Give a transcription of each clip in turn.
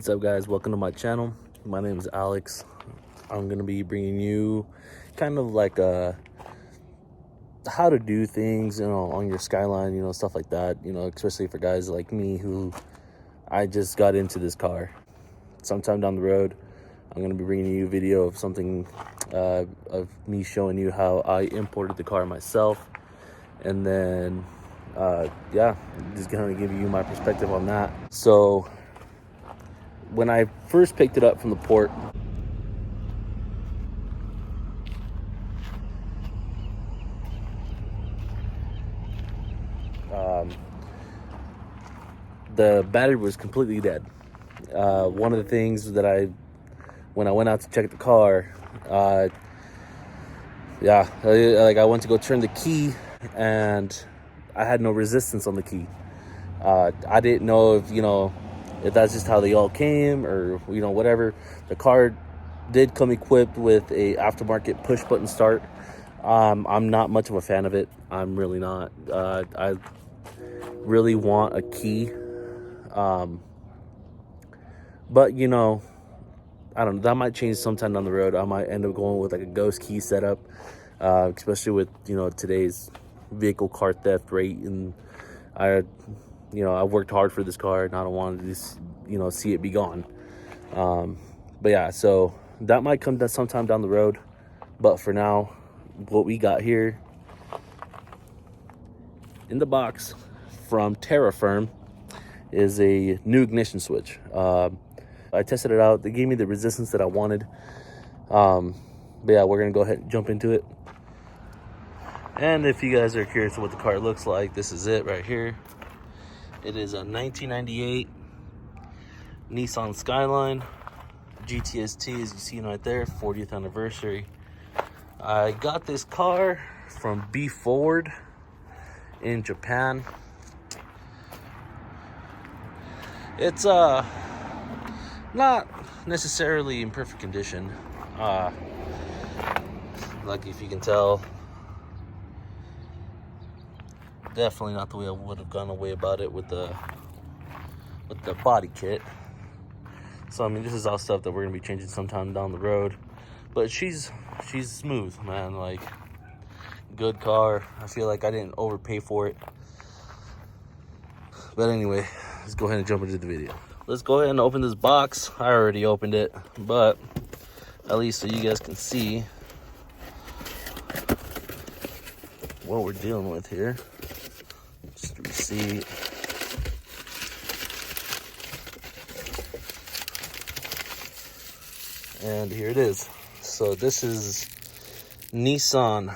What's up, guys? Welcome to my channel. My name is Alex. I'm gonna be bringing you kind of like how to do things, on your Skyline, stuff like that, especially for guys like me who I just got into this car. Sometime down the road, I'm gonna be bringing you a video of something of me showing you how I imported the car myself, and then just gonna give you my perspective on that. So when I first picked it up from the port, the battery was completely dead. One of the things that when I went out to check the car, I went to go turn the key and I had no resistance on the key. I didn't know if that's just how they all came or whatever. The car did come equipped with a aftermarket push button start. I'm not much of a fan of it. I'm really not. I really want a key. But I don't know, that might change sometime down the road. I might end up going with like a ghost key setup, especially with today's vehicle car theft rate. And I worked hard for this car and I don't want to just see it be gone. But yeah, so that might come sometime down the road. But for now, what we got here in the box from TerraFirm is a new ignition switch. I tested it out. They gave me the resistance that I wanted. But yeah, we're gonna go ahead and jump into it. And if you guys are curious what the car looks like, this is it right here. It is a 1998 Nissan Skyline GTST, as you see right there, 40th anniversary. I got this car from B Ford in Japan. It's not necessarily in perfect condition. Like if you can tell, definitely not the way I would have gone away about it with the body kit. So I mean, this is all stuff that we're gonna be changing sometime down the road. But she's smooth, man. Like, good car. I feel like I didn't overpay for it. But anyway, let's go ahead and jump into the video. Let's go ahead and open this box. I already opened it, but at least so you guys can see what we're dealing with here. Just a receipt. And here it is. So this is Nissan,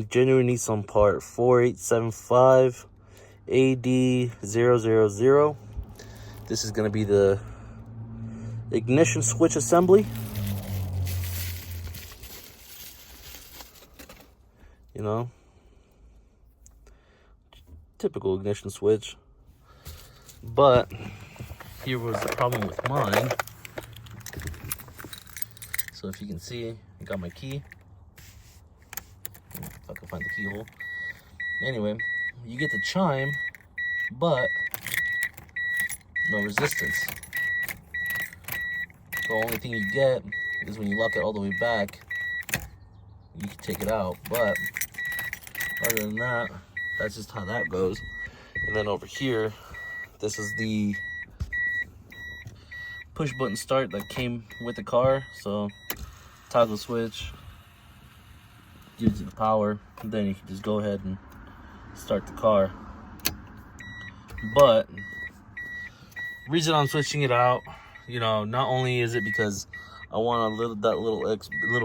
genuine Nissan part 4875 AD000. This is going to be the ignition switch assembly. Typical ignition switch. But here was the problem with mine. So if you can see, I got my key. If I can find the keyhole. Anyway, you get the chime, but no resistance. The only thing you get is when you lock it all the way back, you can take it out. But other than that, that's just how that goes. And then over here, this is the push button start that came with the car. So toggle switch gives you the power, and then you can just go ahead and start the car. But reason I'm switching it out, not only is it because I want a little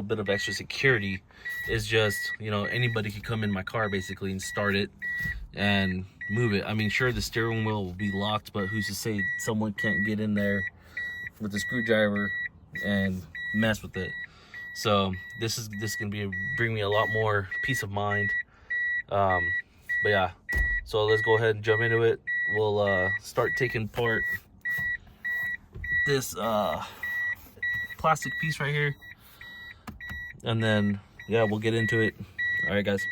bit of extra security, is just anybody could come in my car basically and start it and move it. I mean, sure, the steering wheel will be locked, but who's to say someone can't get in there with a screwdriver and mess with it? So this can bring me a lot more peace of mind. But yeah, so let's go ahead and jump into it. We'll start taking apart this plastic piece right here, and then yeah, we'll get into it. All right, guys.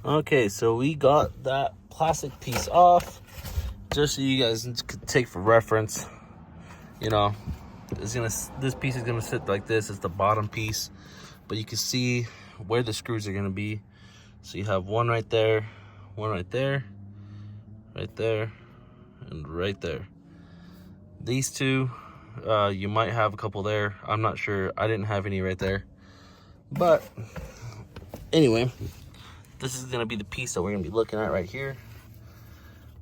Okay, so we got that plastic piece off, just so you guys could take for reference. You know, this piece is gonna sit like this. It's the bottom piece, but you can see where the screws are gonna be. So you have one right there, one right there, right there, and right there. These two, you might have a couple there. I'm not sure. I didn't have any right there. But anyway, this is gonna be the piece that we're gonna be looking at right here.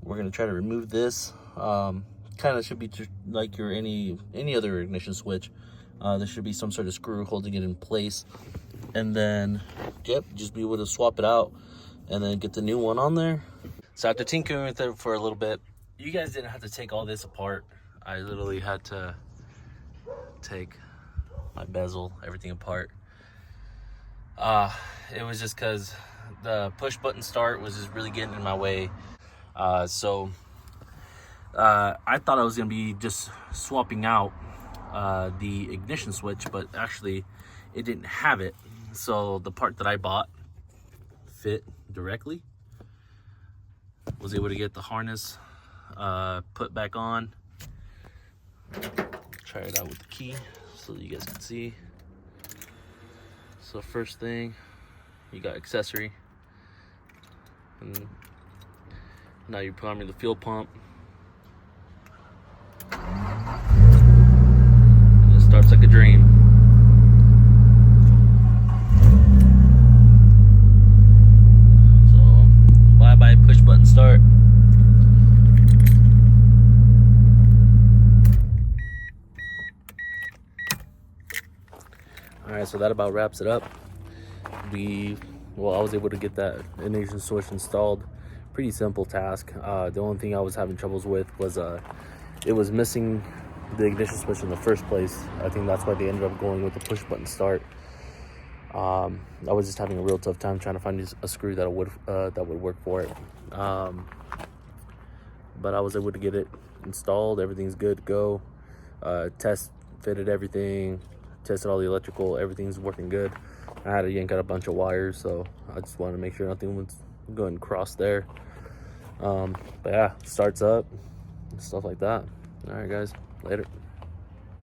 We're gonna try to remove this. Kind of should be just like your any other ignition switch. There should be some sort of screw holding it in place, and then yep, just be able to swap it out and then get the new one on there. So after tinkering with it for a little bit, you guys didn't have to take all this apart. I literally had to take my bezel, everything apart. It was just because the push button start was just really getting in my way. So I thought I was gonna be just swapping out the ignition switch, but actually it didn't have it. So the part that I bought fit directly. Was able to get the harness put back on. Try it out with the key so that you guys can see. So first thing, you got accessory, and now you're priming the fuel pump. And it starts like a dream. So bye-bye push button start. Alright, so that about wraps it up. I was able to get that ignition switch installed. Pretty simple task. The only thing I was having troubles with was it was missing the ignition switch in the first place. I think that's why they ended up going with the push button start. I was just having a real tough time trying to find a screw that would work for it. But I was able to get it installed. Everything's good to go. Fitted everything. Tested all the electrical, everything's working good. I had to yank out a bunch of wires, so I just wanted to make sure nothing was going across there. But yeah, starts up, stuff like that. All right, guys, later.